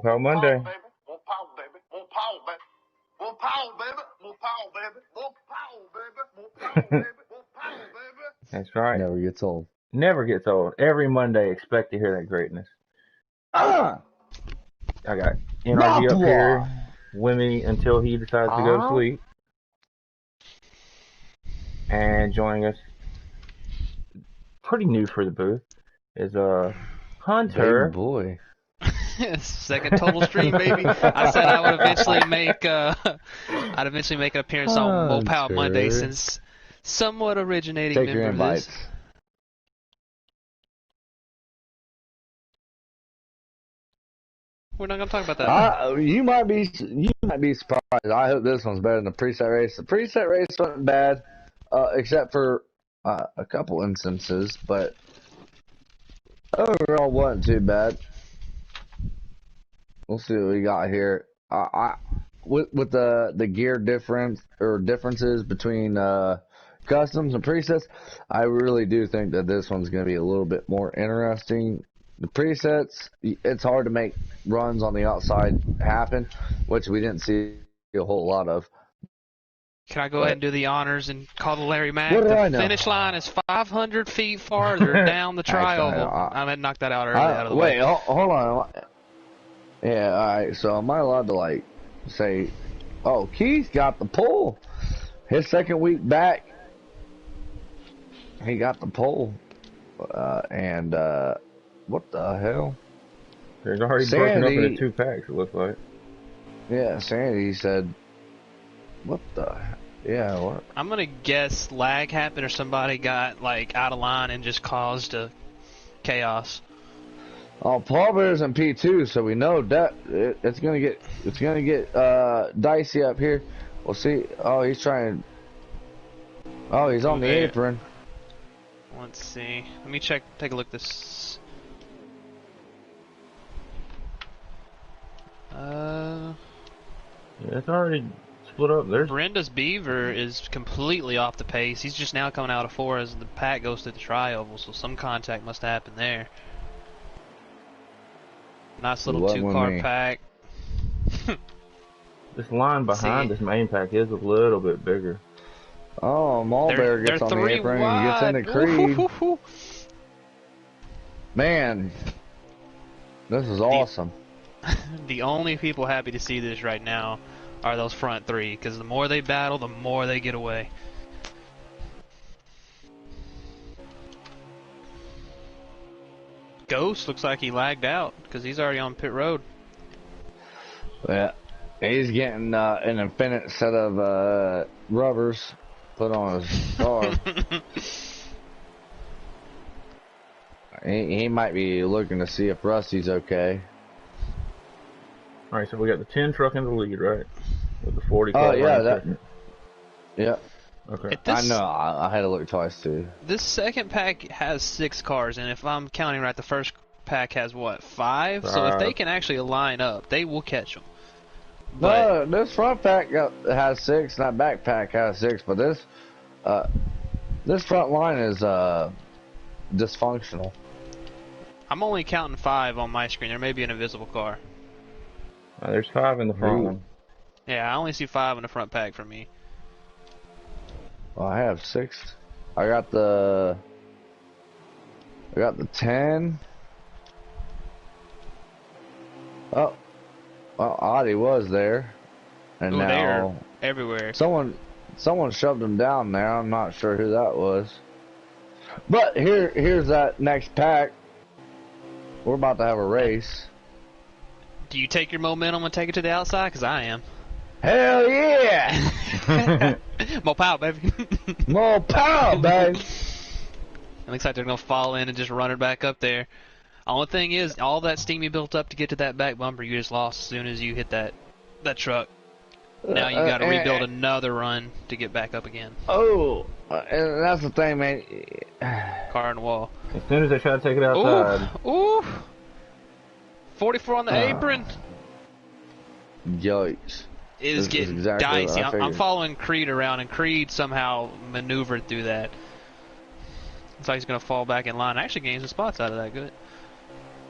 MoPowah Monday. More power, baby. More power, baby. More power, baby. More power, baby. More power, baby. More power, baby. More power, baby. That's right. Never gets old. Never gets old. Every Monday, expect to hear that greatness. I got NRG up here with me until he decides to go to sleep. And joining us, pretty new for the booth, is Hunter. Baby boy. Second total stream, baby. I said I would eventually make an appearance on MoPowah Monday, since somewhat originating Take member your of invites. this. We're not gonna talk about that. You might be surprised. I hope this one's better than the preset race. The preset race wasn't bad, except for a couple instances, but overall wasn't too bad. We'll see what we got here. With the gear differences between customs and presets, I really do think that this one's going to be a little bit more interesting. The presets, it's hard to make runs on the outside happen, which we didn't see a whole lot of. Can I go ahead and do the honors and call the Larry Mack? What do I The know? finish line is 500 feet farther down the tri-oval. I'm going to knock that out early out of the way. Wait, hold on. Yeah, alright, so am I allowed to, like, say, oh, Keith got the pole. His second week back, he got the pole. And what the hell? There's already broken up into 2 packs, it looks like. Yeah, Sandy said, what the, yeah, what? I'm going to guess lag happened or somebody got, like, out of line and just caused a chaos. Oh, Paul Bear's in P2, so we know that it's gonna get dicey up here. We'll see. Oh, he's trying. Oh, he's on the apron. Let's see. Let me take a look at this. Yeah, it's already split up. There's Brenda's Beaver is completely off the pace. He's just now coming out of 4 as the pack goes to the tri-oval, so some contact must happen there. Nice little 2-car pack. This line behind this main pack is a little bit bigger. Oh, Malbear gets on the apron and gets into Creed. Man, this is awesome. The only people happy to see this right now are those front 3, because the more they battle, the more they get away. Ghost looks like he lagged out because he's already on pit road. Yeah, he's getting an infinite set of rubbers put on his car. he might be looking to see if Rusty's okay. Alright, so we got the 10 truck in the lead, right? With the 40 car. Oh, yeah, yeah. Okay. I know, I had to look twice too. This second pack has 6 cars, and if I'm counting right, the first pack has what, 5? So if they can actually line up, they will catch them. But no, this front pack has 6, that back pack has 6, but this front line is dysfunctional. I'm only counting 5 on my screen. There may be an invisible car. There's 5 in the front one. Yeah, I only see 5 in the front pack for me. Well, I have 6. I got the 10. Oh, well, Audie was there, and now they're everywhere. Someone shoved him down there. I'm not sure who that was. But here's that next pack. We're about to have a race. Do you take your momentum and take it to the outside? Because I am. Hell yeah! MoPowah, baby. MoPowah, baby. It looks like they're going to fall in and just run it back up there. Only thing is, all that steam you built up to get to that back bumper, you just lost as soon as you hit that truck. Now you got to rebuild another run to get back up again. Oh, and that's the thing, man. Car in the wall. As soon as they try to take it outside. Ooh! 44 on the apron. Yikes. It is getting exactly dicey. I'm following Creed around, and Creed somehow maneuvered through that. Looks like he's going to fall back in line. Actually gains some spots out of that. Good.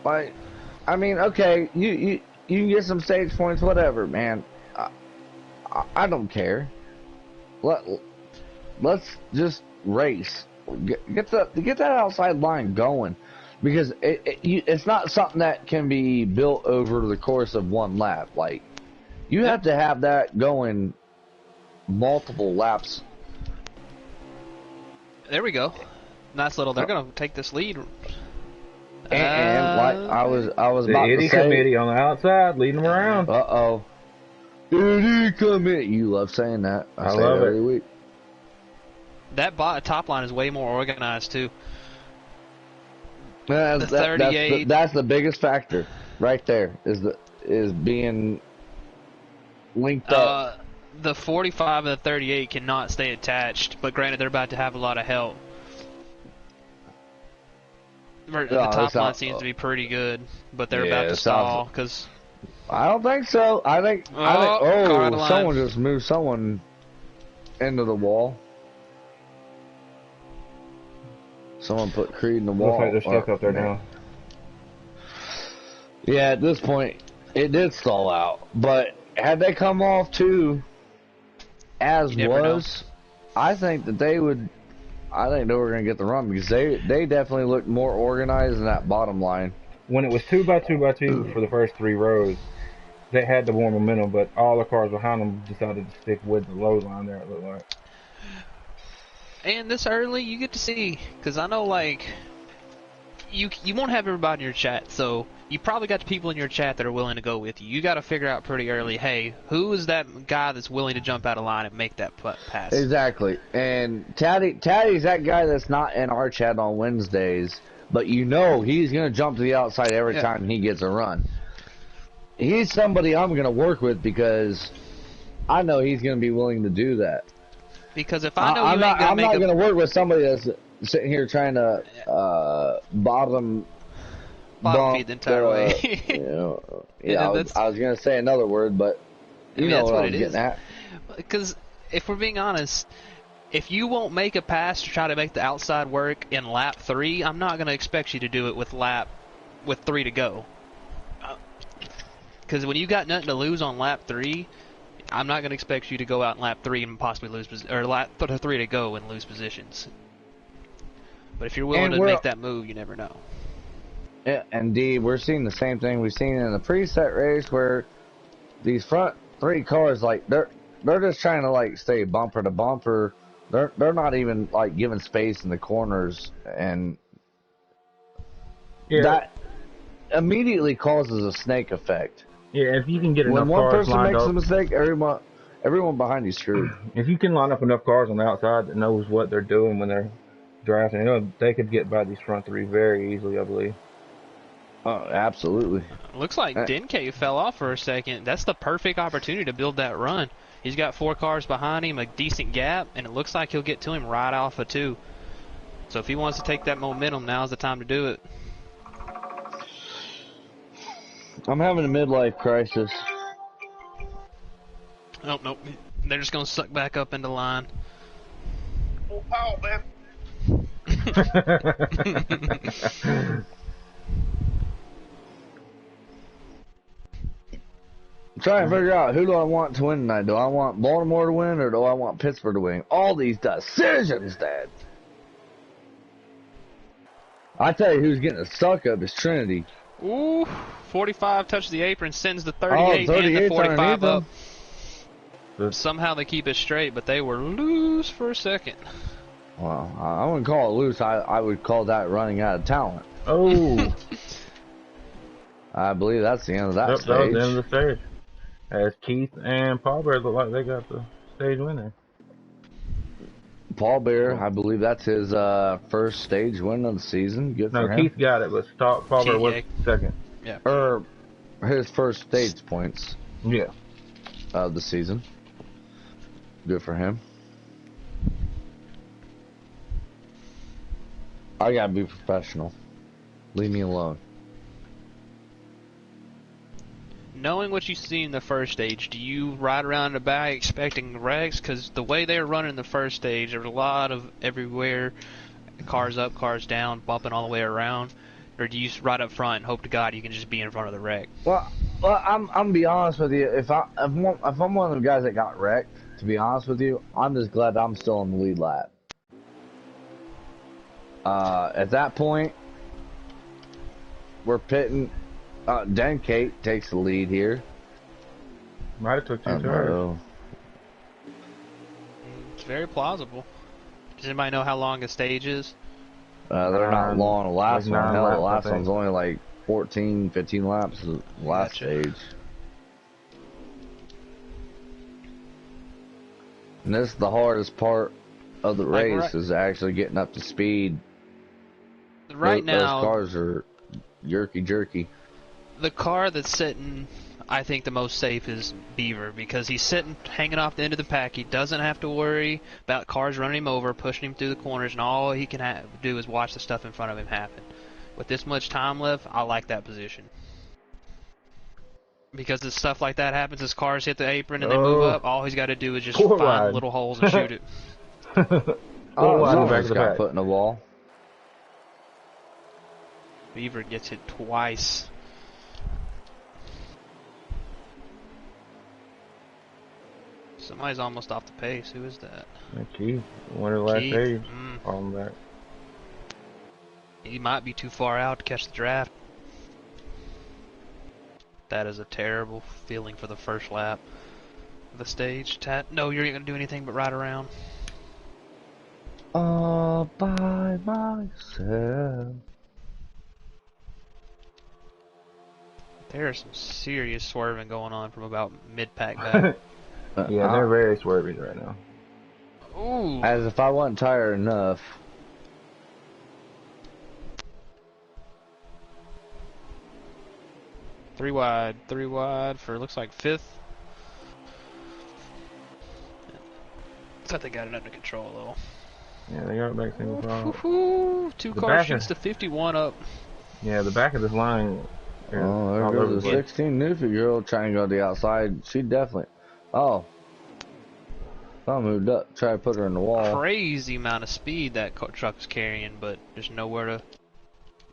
Like, I mean, okay, you can get some stage points, whatever, man. I don't care. Let's just race. Get that outside line going, because it's not something that can be built over the course of one lap. Like, you have to have that going multiple laps. There we go. Nice little. They're gonna take this lead. And like I was about to say, committee on the outside leading them around. Itty committee. You love saying that. I say love it every week. That top line is way more organized too. The 38. That's the biggest factor right there. Is being linked up. The 45 and the 38 cannot stay attached, but granted, they're about to have a lot of help. The top line seems to be pretty good, but they're about to stall because. I don't think so. I think someone just moved someone into the wall. Someone put Creed in the wall. Looks like they're stuck up there now. Yeah, at this point, it did stall out. But had they come off too, as was, I think that they would. I think they were going to get the run, because they definitely looked more organized in that bottom line. When it was 2x2x2 for the first 3 rows, they had the more momentum, but all the cars behind them decided to stick with the low line there, it looked like. And this early, you get to see, because I know, like, you won't have everybody in your chat, so you probably got the people in your chat that are willing to go with you. You got to figure out pretty early, hey, who is that guy that's willing to jump out of line and make that pass? Exactly. And Taddy's that guy that's not in our chat on Wednesdays, but you know he's going to jump to the outside every time he gets a run. He's somebody I'm going to work with, because I know he's going to be willing to do that. Because if I know I'm not going to work with somebody that's sitting here trying to bottom feed the entire way. I was going to say another word, but you know what I'm getting at. Because if we're being honest, if you won't make a pass to try to make the outside work in lap 3, I'm not going to expect you to do it with 3 to go. Because when you got nothing to lose on lap 3, I'm not going to expect you to go out in lap 3 and possibly lose, or lap 3 to go and lose positions. But if you're willing to make that move, you never know. Yeah, indeed, we're seeing the same thing we've seen in the preset race, where these front 3 cars, like, they're just trying to, like, stay bumper to bumper. They're not even, like, giving space in the corners, and that immediately causes a snake effect. Yeah, if you can get enough When one cars person lined makes up, a mistake, everyone behind you's screwed. If you can line up enough cars on the outside that knows what they're doing when they're drafting, they could get by these front 3 very easily, I believe. Oh, absolutely. Looks like Denke fell off for a second. That's the perfect opportunity to build that run. He's got 4 cars behind him, a decent gap, and it looks like he'll get to him right off of 2. So if he wants to take that momentum, now's the time to do it. I'm having a midlife crisis. Oh, nope. They're just going to suck back up into line. MoPowah, baby. Trying to figure out, who do I want to win tonight? Do I want Baltimore to win, or do I want Pittsburgh to win? All these decisions, Dad. I tell you who's getting a suck up is Trinity. Ooh, 45 touches the apron, sends the 38 and the 45 up. Somehow they keep it straight, but they were loose for a second. Well, I wouldn't call it loose. I would call that running out of talent. Oh. I believe that's the end of that stage. That was the end of the stage. As Keith and Paul Bear look like they got the stage winner. Paul Bear, I believe that's his first stage win of the season. Good for him. No, Keith got it, but Paul Bear was second. Yeah. Or his first stage points. Yeah. Of the season. Good for him. I gotta be professional. Leave me alone. Knowing what you see in the first stage, do you ride around the back expecting wrecks? Because the way they were running the first stage, there was a lot of everywhere, cars up, cars down, bumping all the way around. Or do you ride up front and hope to God you can just be in front of the wreck? Well, Well, I'm gonna be honest with you. If I'm one of them guys that got wrecked, to be honest with you, I'm just glad I'm still in the lead lap. At that point, we're pitting. Then Kate takes the lead here. Might have took 2 turns. It's very plausible. Does anybody know how long a stage is? They're not long. The last like one, 9 hell, the laps, last one's only like 14, 15 laps. The last stage. And this is the hardest part of the race, is actually getting up to speed. Right now, those cars are jerky. The car that's sitting, I think, the most safe is Beaver, because he's sitting, hanging off the end of the pack. He doesn't have to worry about cars running him over, pushing him through the corners, and all he can do is watch the stuff in front of him happen. With this much time left, I like that position. Because if stuff like that happens, as cars hit the apron and they move up, all he's got to do is just find little holes and shoot it. Back of the got put in the wall. Beaver gets hit twice. Somebody's almost off the pace. Who is that? Keith. One of the last days. On back. He might be too far out to catch the draft. That is a terrible feeling for the first lap of the stage. No, you're not going to do anything but ride around. All by myself. There's some serious swerving going on from about mid-pack back. Yeah, they're very swervy right now. Ooh. As if I wasn't tired enough. Three wide for, looks like 5th. I thought they got it under control, though. Yeah, they got it back single file. 2 cars shoots to 51 up. Yeah, the back of this line. Oh, there goes the 16 Newfie girl trying to go to the outside. She definitely. Oh. I moved up, try to put her in the wall. Crazy amount of speed that truck is carrying, but there's nowhere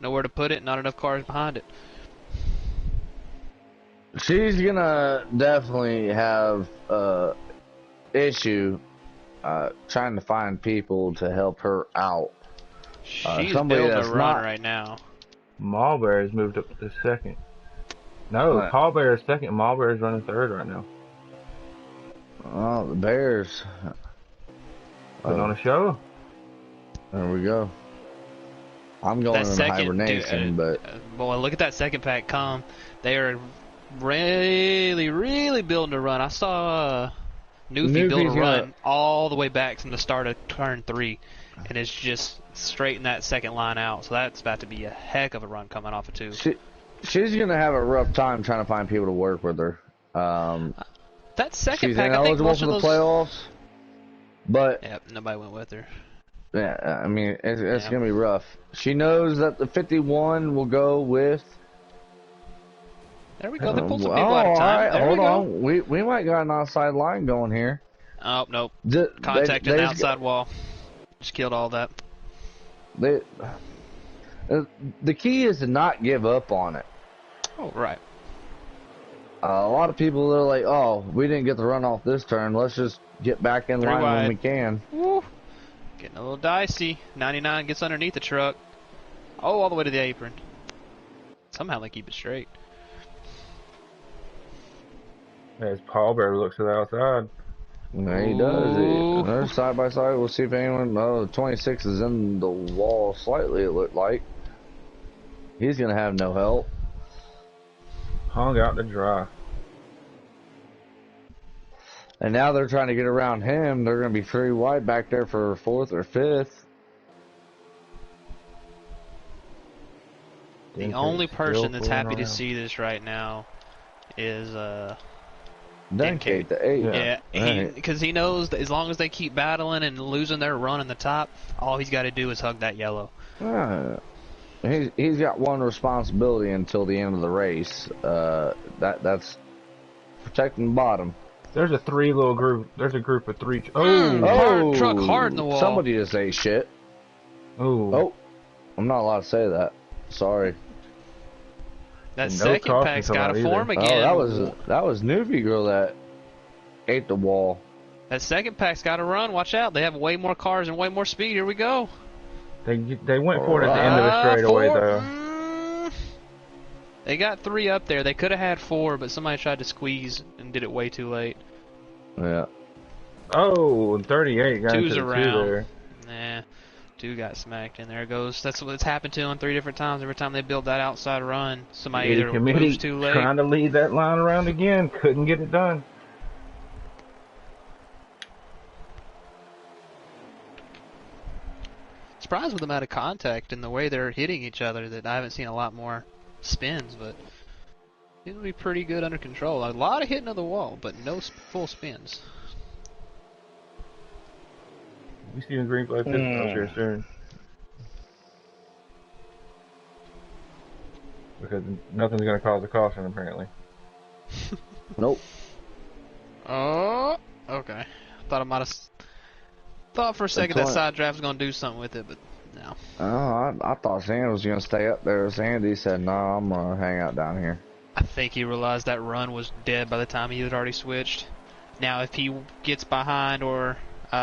to put it. Not enough cars behind it. She's gonna definitely have issue trying to find people to help her out. She's building a run right now. Marlberry's moved up to 2nd. No, Paul Bear's 2nd. Marlberry's running 3rd right now. Oh, the Bears. Putting on a show. There we go. I'm going in hibernation, but... Boy, look at that second pack come. They are really building a run. I saw Newfie build a run all the way back from the start of turn 3, and it's just straighten that second line out. So that's about to be a heck of a run coming off of 2. She's going to have a rough time trying to find people to work with her. That second she's pack, I think most of those... playoffs, but... Yep, nobody went with her. Yeah, I mean, it's going to be rough. She knows that the 51 will go with... There we go, they pulled some people out of time. Right, hold on. We might got an outside line going here. Oh, nope. Contacted the outside wall. Just killed all that. The key is to not give up on it. Oh, right. A lot of people are like, oh, we didn't get the run off this turn. Let's just get back in line when we can. Woo. Getting a little dicey. 99 gets underneath the truck. Oh, all the way to the apron. Somehow they keep it straight. As Paul Bear looks to the outside. Yeah, he does. They're side by side. We'll see if anyone... Oh, 26 is in the wall slightly, it looked like. He's going to have no help. Hung out to dry. And now they're trying to get around him. They're going to be 3 wide back there for 4th or 5th. The only person that's happy to see this right now is Kate, the 8. Yeah, because he knows that as long as they keep battling and losing their run in the top, all he's got to do is hug that yellow. He's got one responsibility until the end of the race. That's protecting the bottom. There's a 3 little group. There's a group of 3. Truck hard in the wall. Somebody just ate shit. Oh, I'm not allowed to say that. Sorry. That And no second caution pack's come got out to either. form Oh, again. that was Newbie Girl that ate the wall. That second pack's got to run. Watch out. They have way more cars and way more speed. Here we go. They went for it at the end of the straightaway, though. They got 3 up there. They could have had 4, but somebody tried to squeeze and did it way too late. Yeah. Oh, 38 got into 2's the 2 around. there. Nah, 2 got smacked, and there it goes. That's what's happened to them 3 different times. Every time they build that outside run, somebody either moves too late. Trying to lead that line around again. Couldn't get it done. Surprised with the amount of contact and the way they're hitting each other that I haven't seen a lot more spins, but it'll be pretty good under control. A lot of hitting of the wall, but no full spins. You see the green flag pit stops here soon. Because nothing's going to cause a caution, apparently. Nope. Oh, okay. Thought for a second that side draft was going to do something with it, but no. Oh, I thought Sandy was going to stay up there. Sandy said, no, I'm going to hang out down here. I think he realized that run was dead by the time he had already switched. Now, if he gets behind or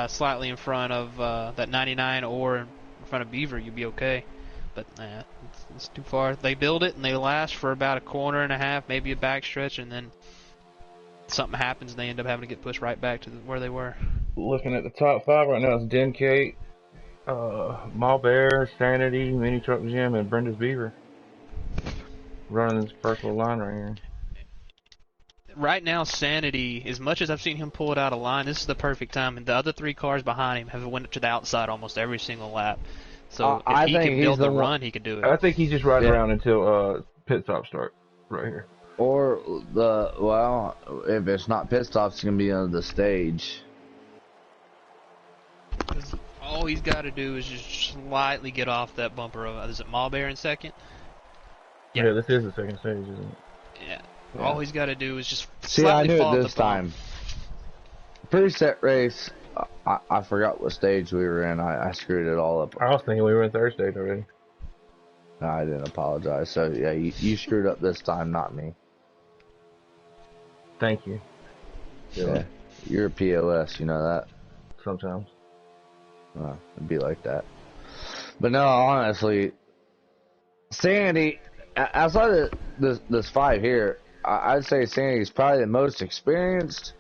slightly in front of that 99 or in front of Beaver, you'd be okay. But it's too far. They build it and they last for about a corner and a half, maybe a backstretch, and then something happens and they end up having to get pushed right back to where they were. Looking at the top 5 right now, it's Denkate, Mall Bear, Sanity, Mini Truck Gym, and Brenda's Beaver. Running this first little line right here. Right now, Sanity, as much as I've seen him pull it out of line, this is the perfect time. And the other 3 cars behind him have went to the outside almost every single lap. So if he can build the run, he can do it. I think he's just riding around until pit stop start right here. Or if it's not pit stops, it's gonna be on the stage. All he's got to do is just slightly get off that bumper of. Is it Malbear in second? Yeah, this is the second stage, isn't it? Yeah. All he's got to do is just See, slightly I knew fall it off this the bump. time. Preset race, I forgot what stage we were in. I screwed it all up. I was thinking we were in third stage already. No, I didn't apologize. So yeah, you screwed up this time, not me. Thank you. Yeah, you're a POS, you know that. Sometimes. It'd be like that. But no, honestly, Sandy, outside of this 5 here, I'd say Sandy's probably the most experienced.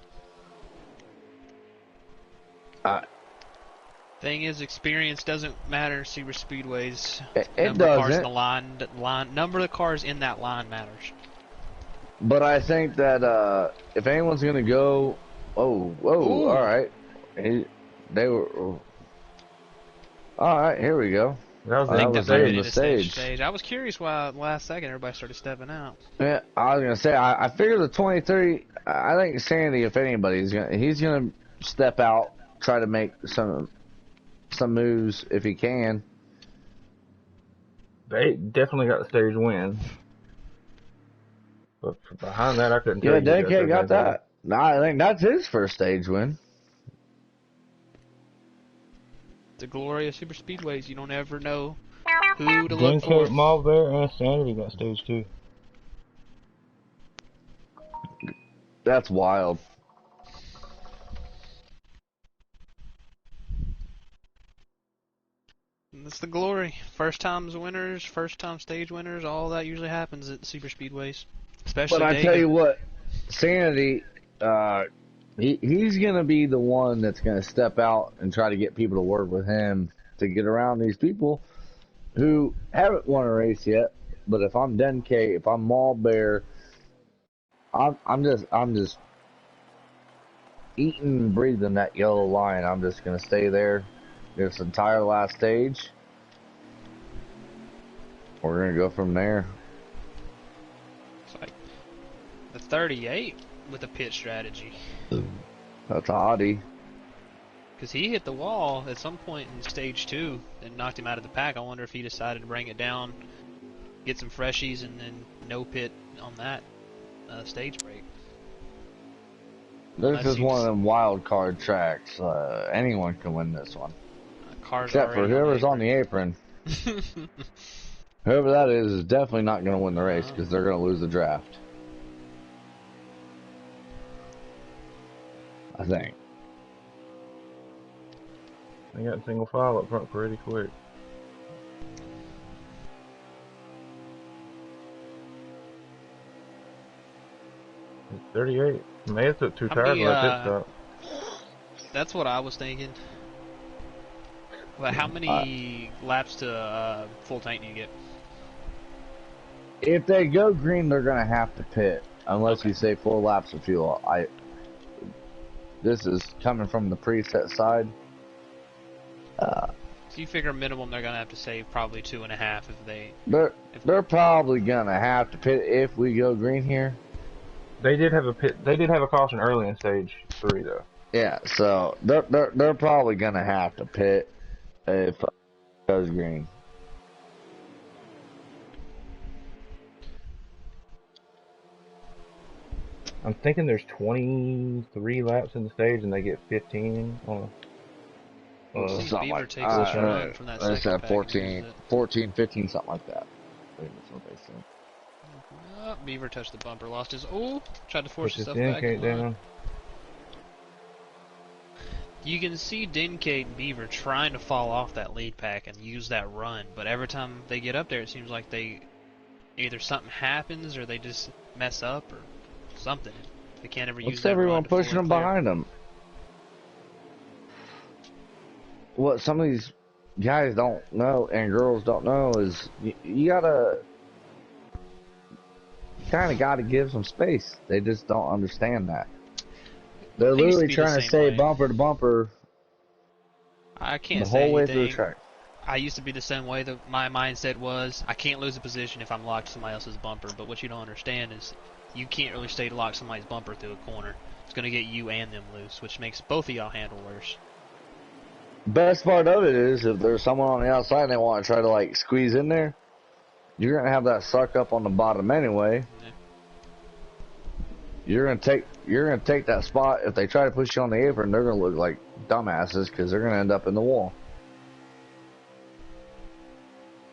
Thing is, experience doesn't matter. Super speedways. It number of cars in doesn't. the line. Number of the cars in that line matters. But I think that if anyone's gonna go, all right, they were. All right, here we go. That was the stage. I was curious why last second everybody started stepping out. Yeah, I was gonna say I figured the 23. I think Sandy, if anybody, he's gonna step out, try to make some moves if he can. They definitely got the stage win. But behind that, I couldn't tell you. Yeah, Denkate got that. I think that's his first stage win. The glory of super speedways. You don't ever know who to look Denkate, for. Malbear, and Sanity got stage 2. That's wild. And that's the glory. First times winners, first time stage winners, all that usually happens at super speedways. Especially But I Dega. tell you what, Sanity, he's gonna be the one that's gonna step out and try to get people to work with him to get around these people who haven't won a race yet. But if I'm Denkate, if I'm Mall Bear, I'm just eating and breathing that yellow line. I'm just gonna stay there this entire last stage. We're gonna go from there. It's like the 38 with a pit strategy. That's oddie. Because he hit the wall at some point in stage 2 and knocked him out of the pack. I wonder if he decided to bring it down, get some freshies, and then no pit on that stage break. This is one of them wild card tracks. Anyone can win this one. Cars Except for whoever's on the apron. Whoever that is definitely not going to win the race because they're going to lose the draft. I think. They got single file up front pretty quick. It's 38. May have took 2 tires on that pit stop. That's what I was thinking. But how many laps to full tank do you get? If they go green, they're going to have to pit. Unless you say 4 laps of fuel. This is coming from the preset side. So you figure minimum they're gonna have to save probably 2.5 if they. They're probably gonna have to pit if we go green here. They did have a pit. They did have a caution early in stage 3 though. Yeah, so they're probably gonna have to pit if it goes green. I'm thinking there's 23 laps in the stage and they get 15 on Beaver like, takes this run from that second pack 14, 15, something like that. I think that's what they said. Beaver touched the bumper, lost his. Oh, tried to force himself back down. You can see Dinkate and Beaver trying to fall off that lead pack and use that run, but every time they get up there, it seems like they either something happens or they just mess up or something. They can't ever use that run. Everyone pushing them behind them. What some of these guys don't know and girls don't know is you kind of gotta give some space. They just don't understand that. They're literally trying to stay bumper to bumper. I can't the say whole way anything. through the track. I used to be the same way. My mindset was I can't lose a position if I'm locked to somebody else's bumper. But what you don't understand is you can't really stay locked somebody's bumper through a corner. It's going to get you and them loose, which makes both of y'all handle worse. Best part of it is if there's someone on the outside and they want to try to like squeeze in there, you're going to have that suck up on the bottom anyway. Yeah. You're gonna take that spot. If they try to push you on the apron, they're gonna look like dumbasses because they're gonna end up in the wall.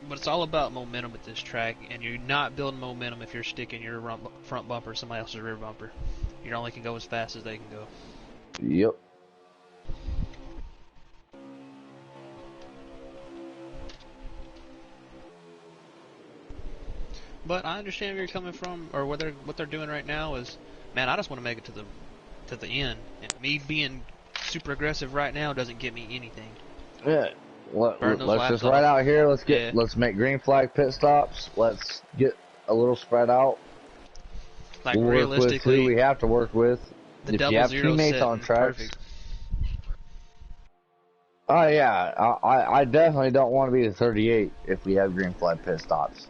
But it's all about momentum at this track, and you're not building momentum if you're sticking your front bumper to somebody else's rear bumper. You only can go as fast as they can go. Yep. But I understand where you're coming from, or what they're doing right now is, man, I just want to make it to the end, and me being super aggressive right now doesn't get me anything. Yeah. Let's just ride out here. Let's make green flag pit stops. Let's get a little spread out. Like we'll realistically, work with who we have to work with. The if you have teammates on tracks. Perfect. Oh yeah, I definitely don't want to be the 38 if we have green flag pit stops.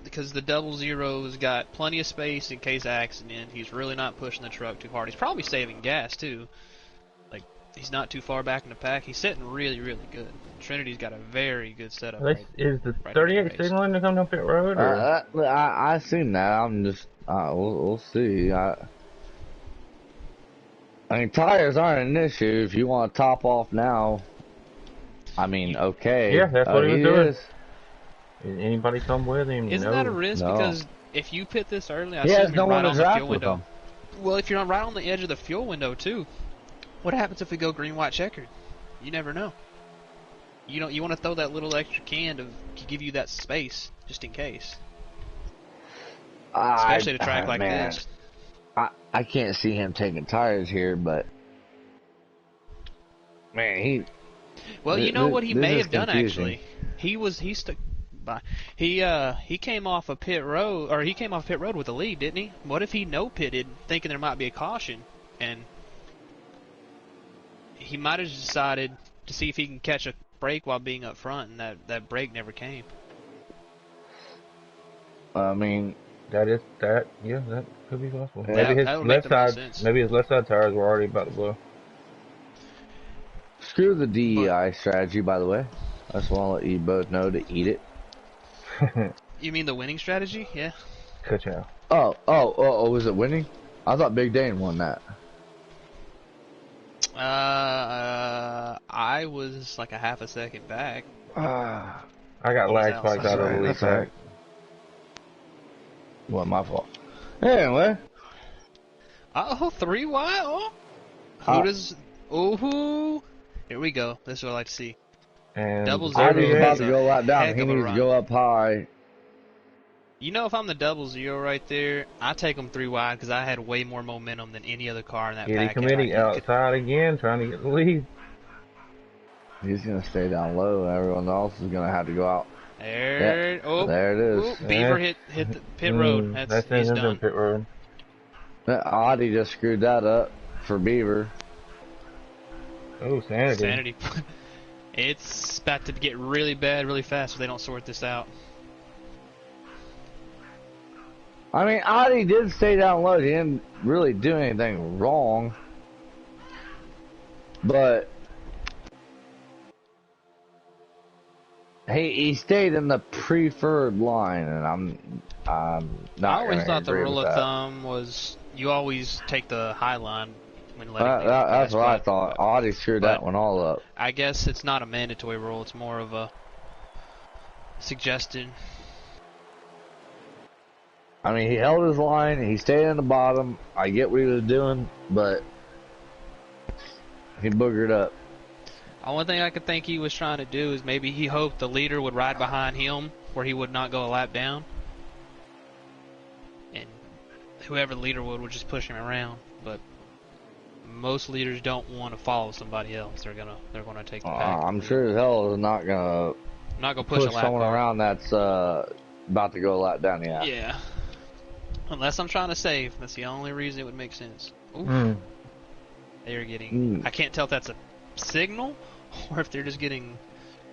Because the 00's got plenty of space in case of accident. He's really not pushing the truck too hard. He's probably saving gas too. Like he's not too far back in the pack. He's sitting really, really good. Trinity's got a very good setup. Is the 38 signaling to come down pit road? Or? I seen that. I'm just we'll see. I mean tires aren't an issue. If you want to top off now, I mean okay. Yeah, that's what he was doing. Did anybody come with him? Isn't that a risk? No. Because if you pit this early, I assume you're right on the fuel window. Well, if you're right on the edge of the fuel window too, what happens if we go green, white, checkered? You never know. You want to throw that little extra can to give you that space just in case. Especially at a track like this. I can't see him taking tires here, but man, well, you know what he may have done actually. He stuck. He came off a pit road, or he came off pit road with a lead, didn't he? What if he no pitted, thinking there might be a caution, and he might have decided to see if he can catch a break while being up front, and that break never came. I mean, that could be possible. Maybe his left side tires were already about to blow. Screw the DEI strategy, by the way. I just want to let you both know to eat it. You mean the winning strategy? Yeah. Ka-chow. Oh, was it winning? I thought Big Dane won that. I was like a half a second back. I I got What was lag that? spikes out of the lead That's right. pack. Wasn't my fault. Anyway. Oh, 3 wide. Oh. Who does? Oh, here we go. This is what I like to see. And Double the zero Audie's is about 38. to go lap down. heck He of a needs to run. go up high. You know, if I'm the double zero right there, I take them 3 wide because I had way more momentum than any other car in that Giggity pack. Committee outside again, trying to get the lead. He's going to stay down low. Everyone else is going to have to go out. There, Yeah, there it is. Oh, Beaver hit the pit road. That He's sends him to done. the pit road. Audie just screwed that up for Beaver. Oh, Sanity. Sanity. It's about to get really bad really fast if they don't sort this out. I mean, Audie did stay down low. He didn't really do anything wrong. But he stayed in the preferred line, and I'm not. I always gonna thought the agree rule with of that. thumb was you always take the high line when letting things That's pass, what I thought. Audie screwed that one all up. I guess it's not a mandatory rule. It's more of a suggested. I mean, he held his line. He stayed in the bottom. I get what he was doing, but he boogered up. The only thing I could think he was trying to do is maybe he hoped the leader would ride behind him where he would not go a lap down. And whoever the leader would just push him around. But most leaders don't want to follow somebody else. They're gonna take the pack. I'm sure as hell is not gonna push a lap someone car around that's about to go a lap down. Yeah. Yeah. Unless I'm trying to save. That's the only reason it would make sense. Ooh. They're getting... I can't tell if that's a signal or if they're just getting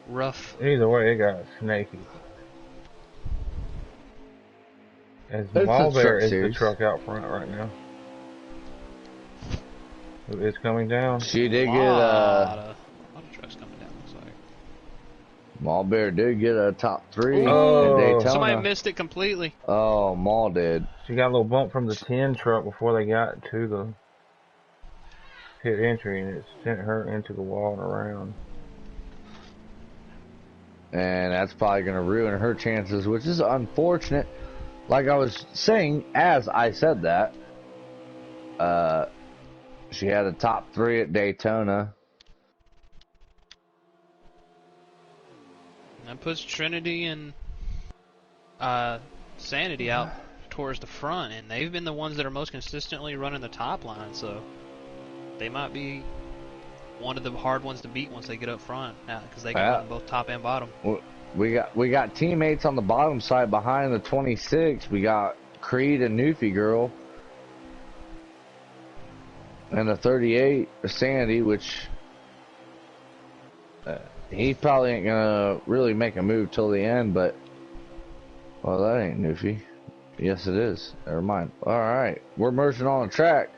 rough. Either way, it got snaky. As It's a Malbear truck is series. the truck out front right now. It's coming down. She did get lot of trucks coming down, looks like. Malbear did get a top 3 Oh. in Daytona. Somebody missed it completely. Oh, Maul did. She got a little bump from the 10 truck before they got to the pit entry, and it sent her into the wall and around. And that's probably going to ruin her chances, which is unfortunate. Like I was saying, as I said that, she had a top 3 at Daytona. That puts Trinity and Sanity out towards the front, and they've been the ones that are most consistently running the top line, so they might be one of the hard ones to beat once they get up front, because they can run both top and bottom. We got teammates on the bottom side behind the 26. We got Creed and Newfie Girl. And the 38, Sandy, which he probably ain't gonna really make a move till the end, but well, that ain't Newfie. Yes, it is. Never mind. All right, we're merging on the track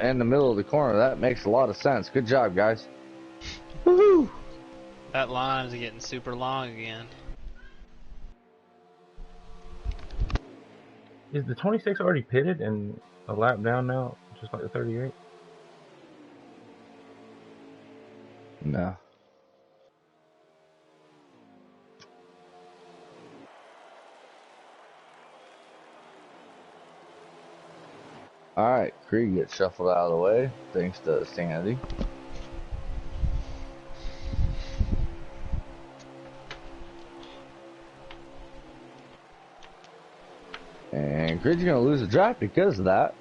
in the middle of the corner. That makes a lot of sense. Good job, guys. Woohoo! That line is getting super long again. Is the 26 already pitted and a lap down now, just like the 38? No. Alright, Creed gets shuffled out of the way, thanks to Sandy. And Creed's gonna lose a draft because of that.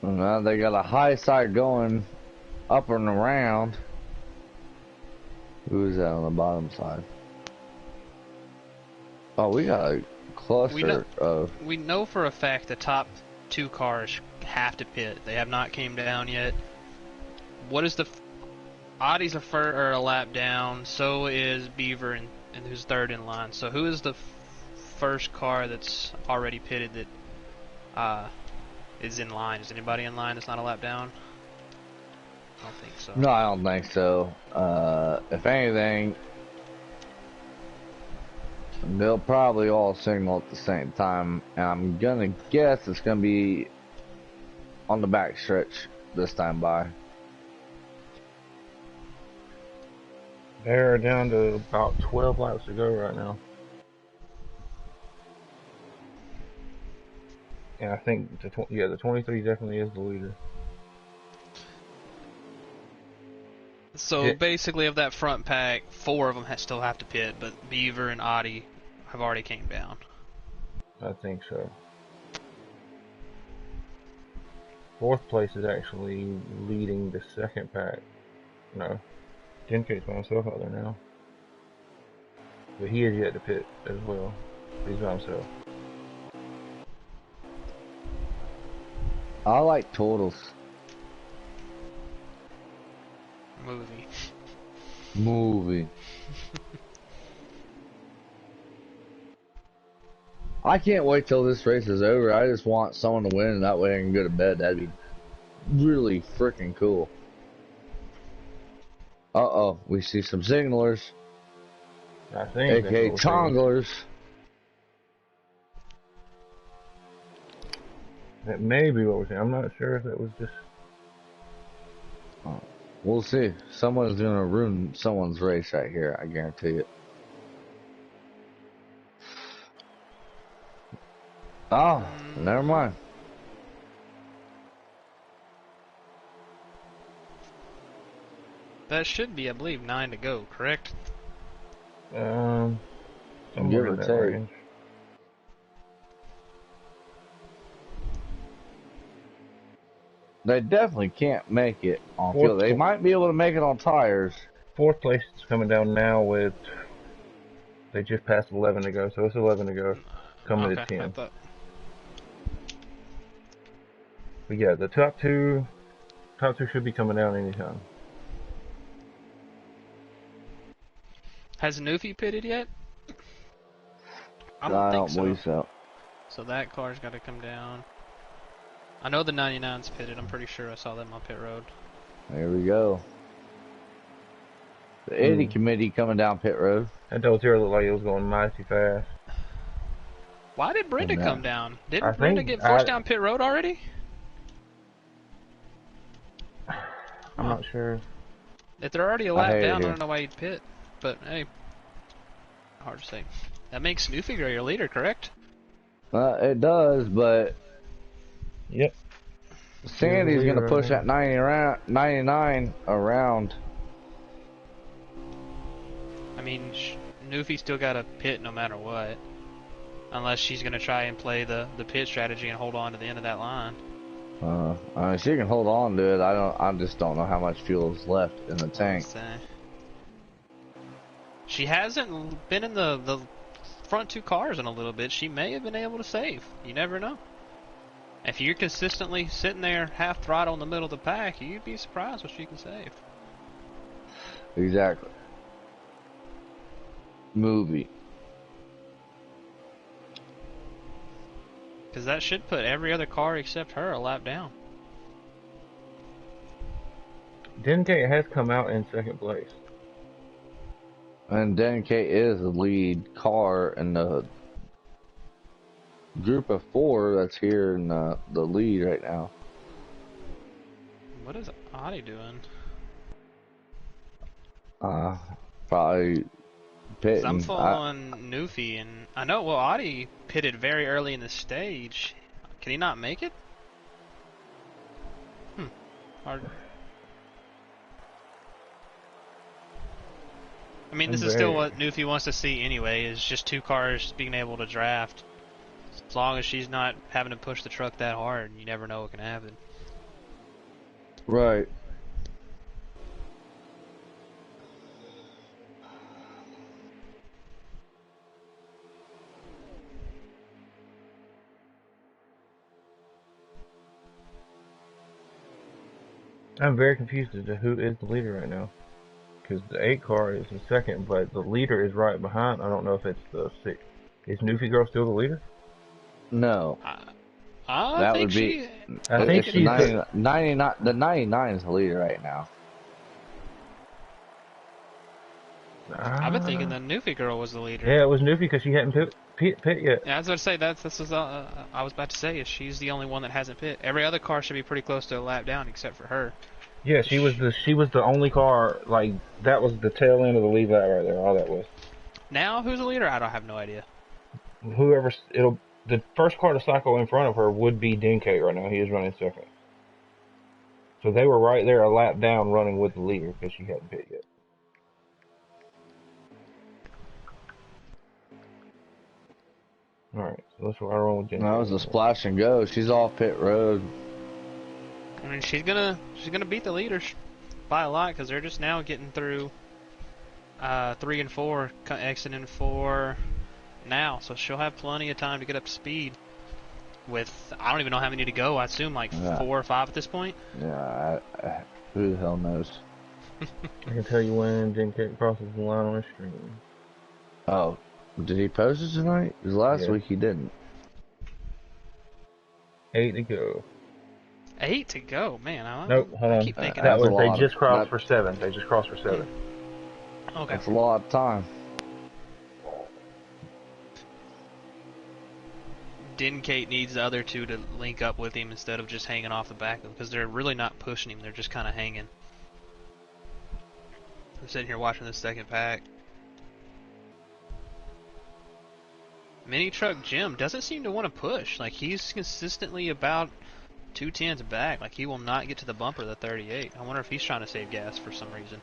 Now they got a high side going up and around. Who's that on the bottom side? Oh, we got a cluster of... We know for a fact the top 2 cars have to pit. They have not came down yet. What is the... Audie's a lap down, so is Beaver, and who's third in line. So who is the first car that's already pitted that is in line? Is anybody in line that's not a lap down? I don't think so. No, I don't think so. If anything, they'll probably all signal at the same time. And I'm gonna guess it's gonna be on the back stretch this time by. They're down to about 12 laps to go right now. And I think the 23 definitely is the leader. So basically, of that front pack, 4 of them still have to pit, but Beaver and Audi have already came down. I think so. 4th place is actually leading the 2nd pack. No, Genkate's by himself out there now. But he is yet to pit as well. He's by himself. I like totals. Movie. I can't wait till this race is over. I just want someone to win, and that way I can go to bed. That'd be really freaking cool. Uh-oh, we see some signalers. I think AKA tonglers. That may be what we're saying. I'm not sure if that was just... We'll see. Someone's gonna ruin someone's race right here, I guarantee it. Oh, never mind. That should be, I believe, 9 to go, correct? Somewhere Give in or that take. range. They definitely can't make it on Fourth field. They might be able to make it on tires. 4th place is coming down now with... They just passed 11 to go, so it's 11 to go. Coming to 10. I thought... But yeah, the top two should be coming down anytime. Has Newfie pitted yet? I I don't don't believe so. So that car's got to come down. I know the 99's pitted. I'm pretty sure I saw them on pit road. There we go. The 80 committee coming down pit road. That Deltira looked like it was going mighty fast. Why did Brenda come down? I Didn't Brenda think get forced down pit road already? I'm not sure. If they're already a lap hate it down, I here. don't know why you'd pit. But hey, hard to say. That makes Newfie your leader, correct? It does, but Yep. Sandy's leader gonna push right that 99 around. I mean, Newfie still got to pit no matter what. Unless she's going to try and play the pit strategy and hold on to the end of that line. I mean, she can hold on to it. I just don't know how much fuel is left in the tank. She hasn't been in the front 2 cars in a little bit. She may have been able to save. You never know. If you're consistently sitting there half throttle in the middle of the pack, you'd be surprised what she can save. Exactly. Movie. Because that should put every other car except her a lap down. Denkate has come out in 2nd place. And Denkate is the lead car in the group of 4 that's here in the lead right now. What is Audi doing? Probably 'Cause pitting. I'm following Newfie, and I know, well, Audi pitted very early in the stage. Can he not make it? Hard. I mean, this is still what Newfie wants to see anyway, is just 2 cars being able to draft. As long as she's not having to push the truck that hard, you never know what can happen. Right. I'm very confused as to who is the leader right now. Because the 8 car is the 2nd, but the leader is right behind. I don't know if it's the 6. Is Newfie Girl still the leader? No. I That think would be. I think It's she's the, 99. The 99 is the leader right now. I've been thinking the Newfie girl was the leader. Yeah, it was Newfie because she hadn't pit yet. Yeah, I was about to say this was I was about to say is she's the only one that hasn't pit. Every other car should be pretty close to a lap down except for her. Yeah, she was the only car, like, that was the tail end of the lead lap right there, all that was. Now, who's the leader? I don't have no idea. The first car to cycle in front of her would be Dinkate right now. He is running second. So they were right there a lap down running with the leader because she hadn't pit yet. Alright, so let's run with Dinkate. That was a splash and go. She's off pit road. I mean, she's gonna beat the leaders by a lot because they're just now getting through 3 and 4, exiting 4 now, so she'll have plenty of time to get up to speed. With I don't even know how many to go. I assume like 4 or 5 at this point. Yeah, who the hell knows? I can tell you when Dinkate crosses the line on the stream. Oh, did he post it tonight? Because last week he didn't. 8 to go. 8 to go, man. Nope, hold on. I keep thinking that was they just crossed for 7. They just crossed for 7. Okay. That's a lot of time. Dinkate needs the other two to link up with him instead of just hanging off the back of him because they're really not pushing him. They're just kind of hanging. I'm sitting here watching the second pack. Mini Truck Jim doesn't seem to want to push. Like, he's consistently about 2/10 back. Like, he will not get to the bumper of the 38. I wonder if he's trying to save gas for some reason.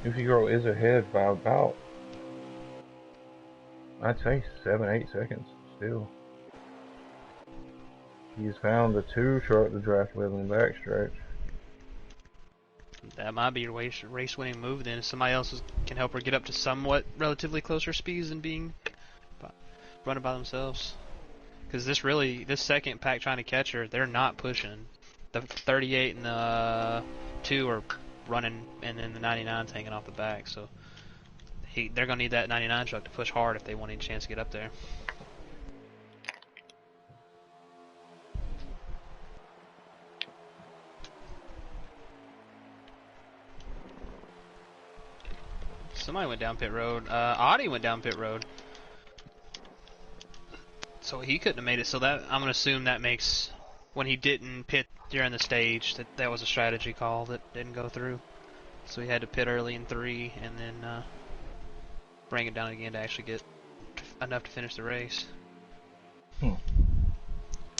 Goofy Girl is ahead by about, I'd say 7-8 seconds still. He's found the 2 truck to draft with in the backstretch. That might be your race-winning move then. If somebody else can help her get up to somewhat relatively closer speeds than being running by themselves. Because this second pack trying to catch her, they're not pushing. The 38 and the 2 are running, and then the 99's hanging off the back. So they're going to need that 99 truck to push hard if they want any chance to get up there. Somebody went down pit road. Audi went down pit road. So he couldn't have made it. So that I'm going to assume that makes when he didn't pit during the stage, that was a strategy call that didn't go through. So he had to pit early in 3 and then bring it down again to actually get enough to finish the race.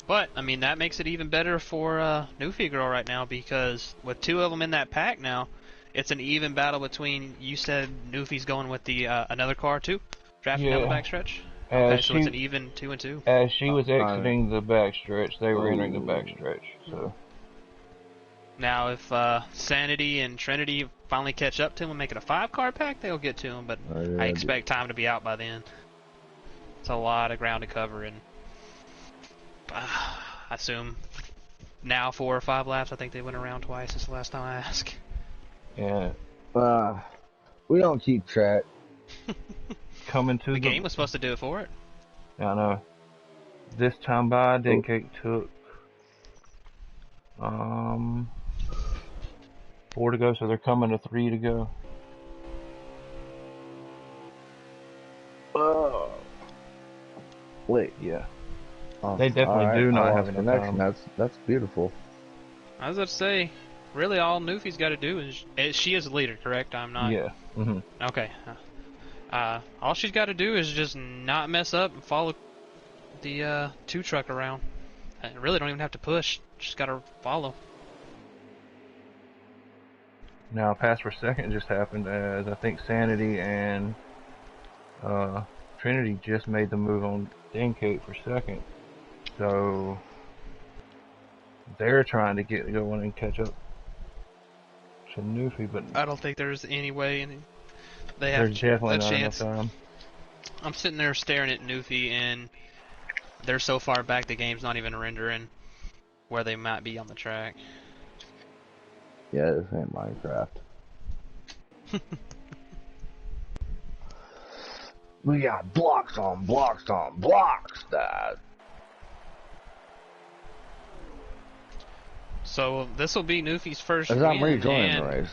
But, I mean, that makes it even better for Newfie Girl right now because with 2 of them in that pack now, it's an even battle between, you said Newfie's going with the another car too? Drafting down the backstretch? Okay, so it's an even 2 and 2. As she was exiting the backstretch, they were entering the backstretch. So now, if Sanity and Trinity finally catch up to him and make it a 5-car pack, they'll get to him. But I expect time to be out by then. It's a lot of ground to cover, and I assume now 4 or 5 laps. I think they went around twice. Since the last time I asked. yeah, We don't keep track. coming to the game was supposed to do it for it. I know. This time by Dinkate took 4 to go, so they're coming to 3 to go. Wait. Yeah. They definitely do not have enough time. That's beautiful. I was about to say, really all Newfie's got to do is she is the leader, correct? I'm not. Yeah. Mm-hmm. Okay. All she's got to do is just not mess up and follow the 2 truck around. I really don't even have to push. Just got to follow. Now, pass for second just happened as I think Sanity and Trinity just made the move on Dinkate for second. So they're trying to get going and catch up to Newfie, but I don't think there's any way they have there's definitely a not chance. enough time. I'm sitting there staring at Newfie, and they're so far back the game's not even rendering where they might be on the track. Yeah, this ain't Minecraft. We got blocks on blocks on blocks, Dad. So this will be Newfie's first As win I'm rejoining the and race.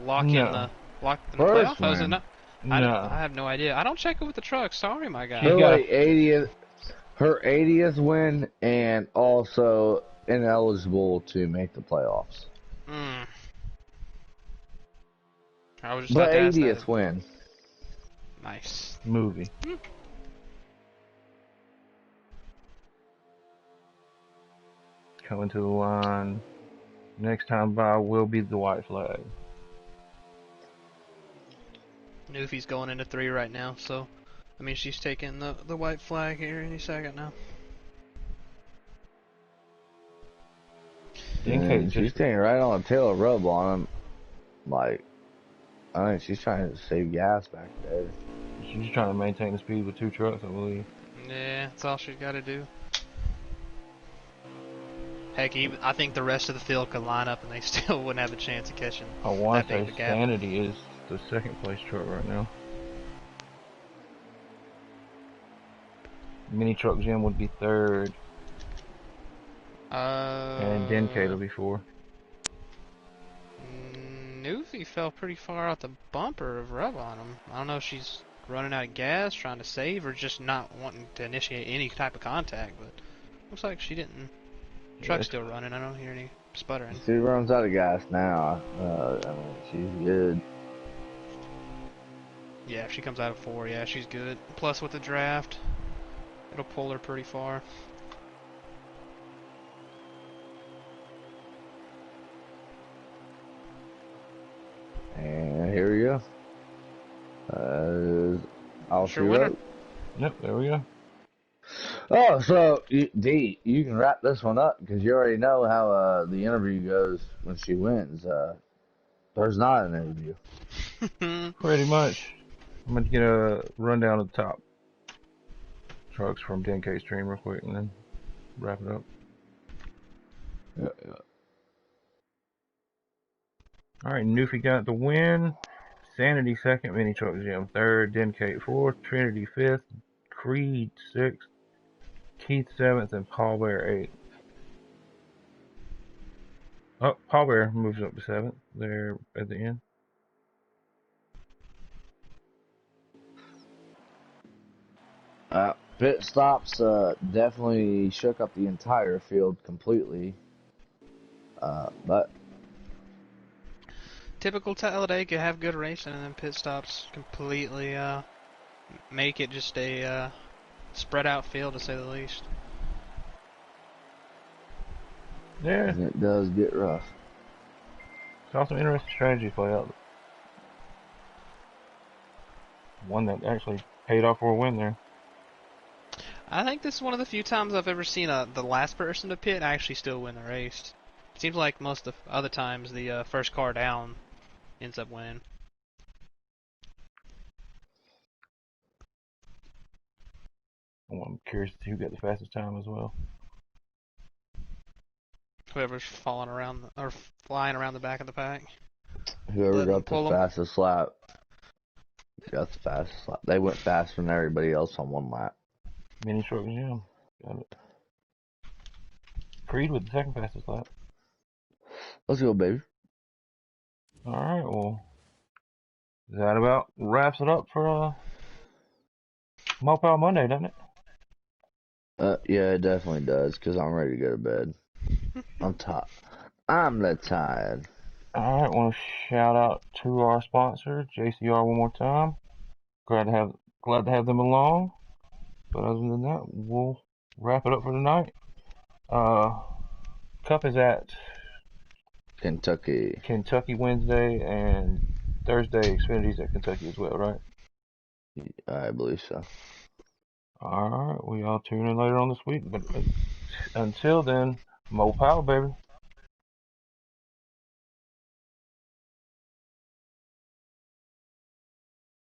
lock in the playoff. First Was it win. not? I have no idea. I don't check it with the truck. Sorry, my guy. Her 80th win, and also ineligible to make the playoffs. Hmm. I was just But about to ask that. 80th win. Nice. Movie. Coming to the line. Next time by will be the white flag. Newfie's going into 3 right now, so I mean she's taking the white flag here any second now. And she's staying right on the tail of rub on him. Like, I think she's trying to save gas back there. She's trying to maintain the speed with 2 trucks, I believe. Yeah, that's all she's got to do. Heck, even I think the rest of the field could line up and they still wouldn't have a chance of catching. I want to say big of a gap. Sanity is the second place truck right now. Mini Truck Jim would be third. And Denkate will be fourth. Newfie fell pretty far out the bumper of rub on him. I don't know if she's running out of gas, trying to save, or just not wanting to initiate any type of contact, but looks like she didn't. Truck's still running. I don't hear any sputtering. She runs out of gas now. I mean, she's good. Yeah, if she comes out of 4, yeah, she's good. Plus with the draft, it'll pull her pretty far. And here we go. I'll Sure shoot winner. up. Yep, there we go. Oh, so D, you can wrap this one up because you already know how the interview goes when she wins. There's not an interview. Pretty much. I'm going to get a rundown of the top trucks from Denkate's stream real quick and then wrap it up. Yeah. Alright, Newfie got the win. Sanity second, Mini Truck Jim third, Denkate fourth, Trinity fifth, Creed sixth, Keith seventh, and Paul Bear eighth. Oh, Paul Bear moves up to seventh there at the end. Pit stops definitely shook up the entire field completely. But Typical Talledega, have good racing, and then pit stops completely make it just a spread out field, to say the least. Yeah, it does get rough. saw some interesting strategy play out. One that actually paid off for a win there. I think this is one of the few times I've ever seen the last person to pit actually still win the race. It seems like most of the other times the first car down ends up winning. I'm curious to see who got the fastest time as well. Whoever's falling around or flying around the back of the pack. Whoever Let them got the pull 'em. fastest lap got the fastest lap. They went faster than everybody else on one lap. Mini Truck Jim got it. Creed with the second fastest lap. Let's go, baby. Alright, well, that about wraps it up for MoPowah Monday, doesn't it? Yeah, it definitely does, because I'm ready to go to bed. I'm tired. I'm that tired. Alright, want to shout out to our sponsor, JCR, one more time. Glad to have them along. But other than that, we'll wrap it up for tonight. Cup is at Kentucky Wednesday, and Thursday Xfinity's at Kentucky as well, right? I believe so. Alright, we all tune in later on this week. But until then, MoPowah, baby.